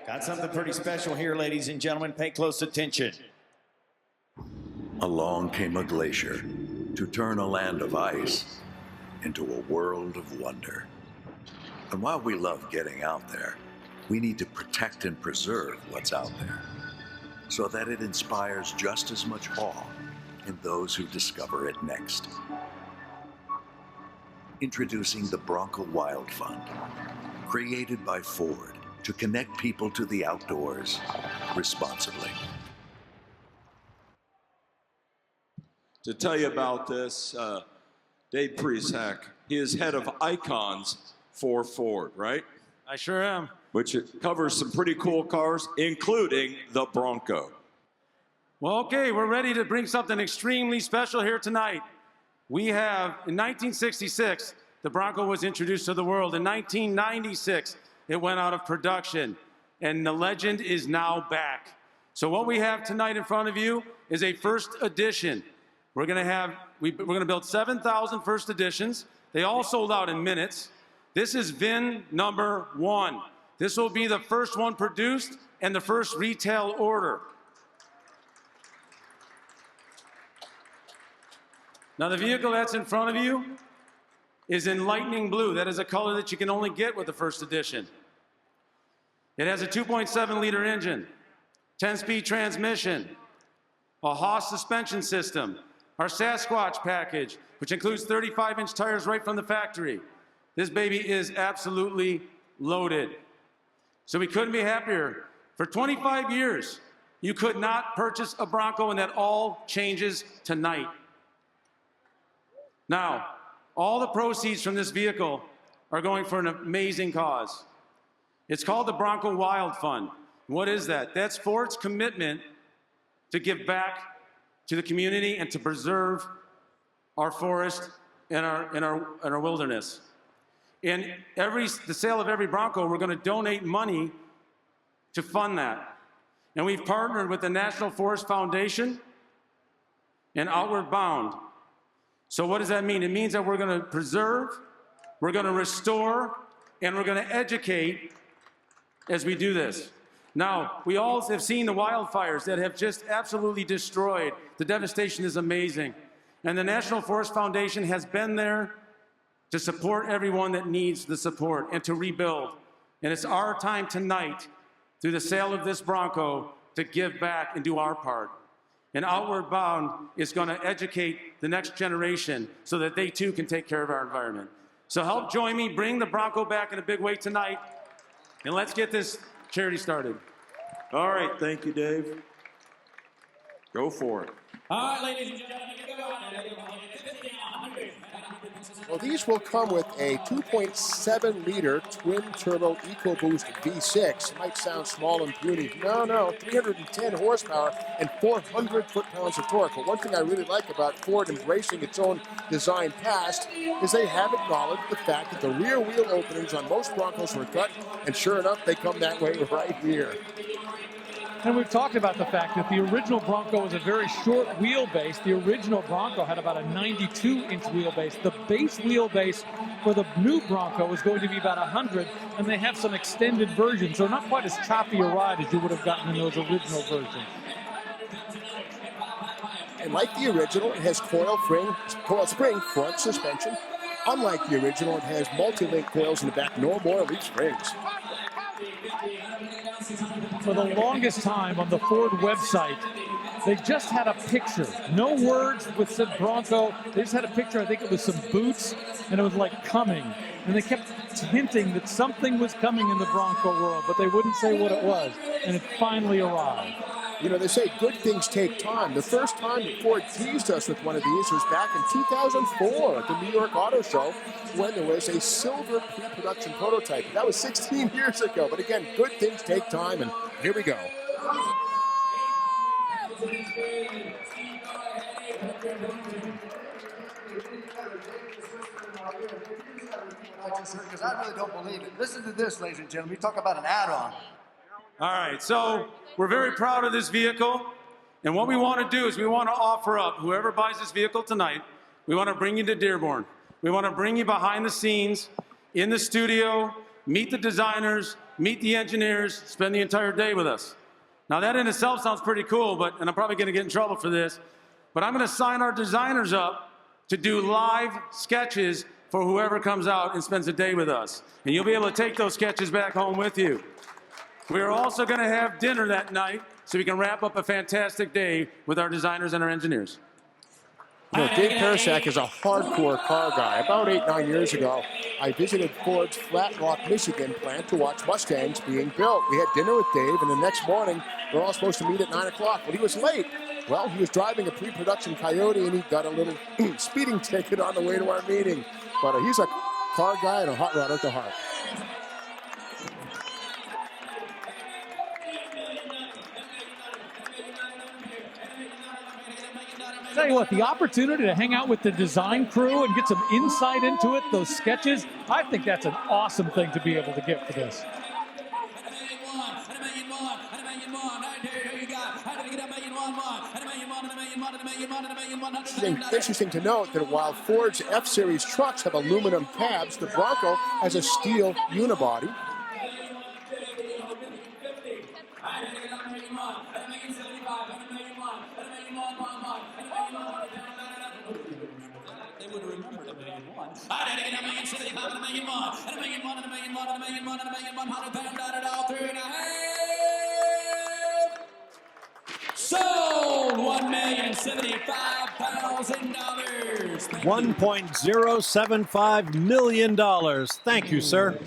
Got something pretty special here, ladies and gentlemen. Pay close attention. Along came a glacier to turn a land of ice into a world of wonder. And while we love getting out there, we need to protect and preserve what's out there so that it inspires just as much awe in those who discover it next. Introducing the Bronco Wild Fund, created by Ford to connect people to the outdoors responsibly. To tell you about this, Dave Prisak, he is head of icons for Ford, right? I sure am. Which it covers some pretty cool cars, including the Bronco. Well, okay, we're ready to bring something extremely special here tonight. We have, in 1966, the Bronco was introduced to the world. In 1996, it went out of production, and the legend is now back. So what we have tonight in front of you is a first edition. We're gonna build 7,000 first editions. They all sold out in minutes. This is VIN number 1. This will be the first one produced and the first retail order. Now the vehicle that's in front of you is in lightning blue. That is a color that you can only get with the first edition. It has a 2.7 liter engine, 10-speed transmission, a Haas suspension system, our Sasquatch package, which includes 35-inch tires right from the factory. This baby is absolutely loaded. So we couldn't be happier. For 25 years, you could not purchase a Bronco, and that all changes tonight. Now, all the proceeds from this vehicle are going for an amazing cause. It's called the Bronco Wild Fund. What is that? That's Ford's commitment to give back to the community and to preserve our forest and our wilderness. And the sale of every Bronco, we're going to donate money to fund that. And we've partnered with the National Forest Foundation and Outward Bound. So what does that mean? It means that we're going to preserve, we're going to restore, and we're going to educate as we do this. Now, we all have seen the wildfires that have just absolutely destroyed. The devastation is amazing. And the National Forest Foundation has been there to support everyone that needs the support and to rebuild. And it's our time tonight, through the sale of this Bronco, to give back and do our part. And Outward Bound is going to educate the next generation so that they too can take care of our environment. So help join me, bring the Bronco back in a big way tonight, and let's get this charity started. All right, thank you, Dave. Go for it. All right, ladies and gentlemen, give it on. Well, these will come with a 2.7-liter twin-turbo EcoBoost V6. It might sound small and puny. No, 310 horsepower and 400 foot-pounds of torque. But one thing I really like about Ford embracing its own design past is they have acknowledged the fact that the rear wheel openings on most Broncos were cut, and sure enough, they come that way right here. And we've talked about the fact that the original Bronco was a very short wheelbase. The original Bronco had about a 92-inch wheelbase. The base wheelbase for the new Bronco is going to be about 100, and they have some extended versions, so not quite as choppy a ride as you would have gotten in those original versions. And like the original, it has coil spring front suspension. Unlike the original, it has multi-link coils in the back, no more leaf springs. For the longest time on the Ford website, they just had a picture. No words with said Bronco. They just had a picture, I think it was some boots, and it was like coming. And they kept hinting that something was coming in the Bronco world, but they wouldn't say what it was. And it finally arrived. You know, they say good things take time. The first time that Ford teased us with one of these was back in 2004 at the New York Auto Show, when there was a silver pre-production prototype. That was 16 years ago. But again, good things take time, and here we go. Because I really don't believe it. Listen to this, ladies and gentlemen. We talk about an add-on. All right, so we're very proud of this vehicle, and what we want to do is we want to offer up, whoever buys this vehicle tonight, we want to bring you to Dearborn. We want to bring you behind the scenes, in the studio, meet the designers, meet the engineers, spend the entire day with us. Now that in itself sounds pretty cool, and I'm probably gonna get in trouble for this, but I'm gonna sign our designers up to do live sketches for whoever comes out and spends a day with us. And you'll be able to take those sketches back home with you. We're also gonna have dinner that night so we can wrap up a fantastic day with our designers and our engineers. You know, Dave Parasak is a hardcore car guy. About 8-9 years ago, I visited Ford's Flat Rock, Michigan plant to watch Mustangs being built. We had dinner with Dave, and the next morning, we're all supposed to meet at 9 o'clock. But he was late. Well, he was driving a pre-production Coyote, and he got a little speeding ticket on the way to our meeting. But he's a car guy and a hot rodder to heart. Tell you what, the opportunity to hang out with the design crew and get some insight into it, those sketches, I think that's an awesome thing to be able to get for this. Interesting to note that while Ford's F-Series trucks have aluminum cabs, the Bronco has a steel unibody. Sold $1,075,000. $1.075 million. Thank you, sir.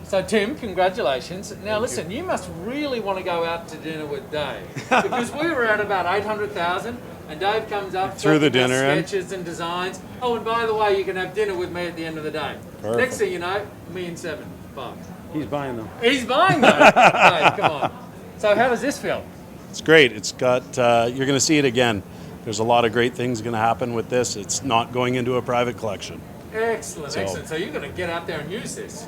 So, Tim, congratulations. Now, listen, you must really want to go out to dinner with Dave because we were at about 800,000, and Dave comes up threw the talking about dinner in. sketches and designs. Oh, and by the way, you can have dinner with me at the end of the day. Perfect. Next thing you know, $1,700,000. He's buying them. He's buying them. Dave, come on. So, how does this feel? It's great. It's got, you're going to see it again. There's a lot of great things going to happen with this. It's not going into a private collection. Excellent, excellent. So you're going to get out there and use this?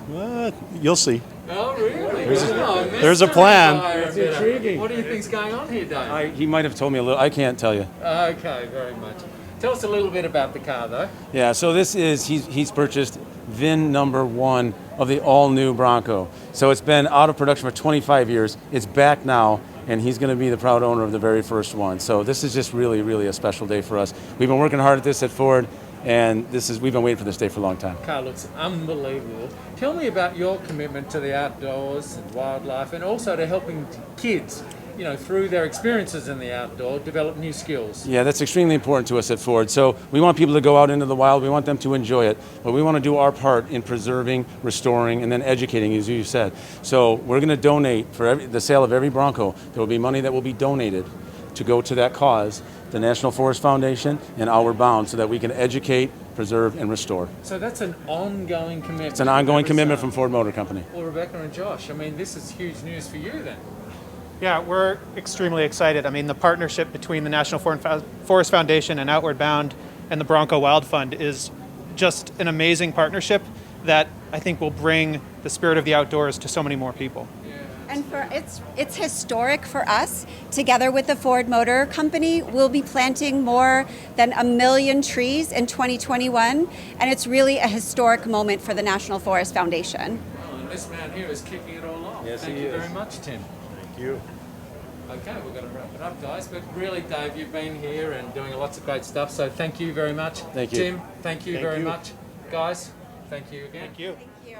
You'll see. Oh, really? There's a plan. That's intriguing. What do you think's going on here, Dave? He might have told me a little. I can't tell you. Okay, very much. Tell us a little bit about the car, though. Yeah, so this is, he's purchased VIN number 1 of the all-new Bronco. So it's been out of production for 25 years. It's back now, and he's going to be the proud owner of the very first one. So this is just really, really a special day for us. We've been working hard at this at Ford, and we've been waiting for this day for a long time. Car looks unbelievable. Tell me about your commitment to the outdoors and wildlife, and also to helping kids, you know, through their experiences in the outdoor, develop new skills. Yeah, that's extremely important to us at Ford. So we want people to go out into the wild. We want them to enjoy it. But we want to do our part in preserving, restoring, and then educating, as you said. So we're going to donate for the sale of every Bronco. There will be money that will be donated to go to that cause, the National Forest Foundation and Outward Bound, so that we can educate, preserve, and restore. So that's an ongoing commitment. It's an ongoing commitment from Ford Motor Company. Well, Rebecca and Josh, I mean, this is huge news for you then. Yeah, we're extremely excited. I mean, the partnership between the National Forest Foundation and Outward Bound and the Bronco Wild Fund is just an amazing partnership that I think will bring the spirit of the outdoors to so many more people. And it's historic for us. Together with the Ford Motor Company, we'll be planting more than 1 million trees in 2021, and it's really a historic moment for the National Forest Foundation. Well, and this man here is kicking it all off. Yes, Thank you very much, Tim. Thank you. Okay, we're going to wrap it up, guys. But really, Dave, you've been here and doing lots of great stuff, so thank you very much. Thank you. Tim, thank you very much. Guys, thank you again. Thank you. Thank you.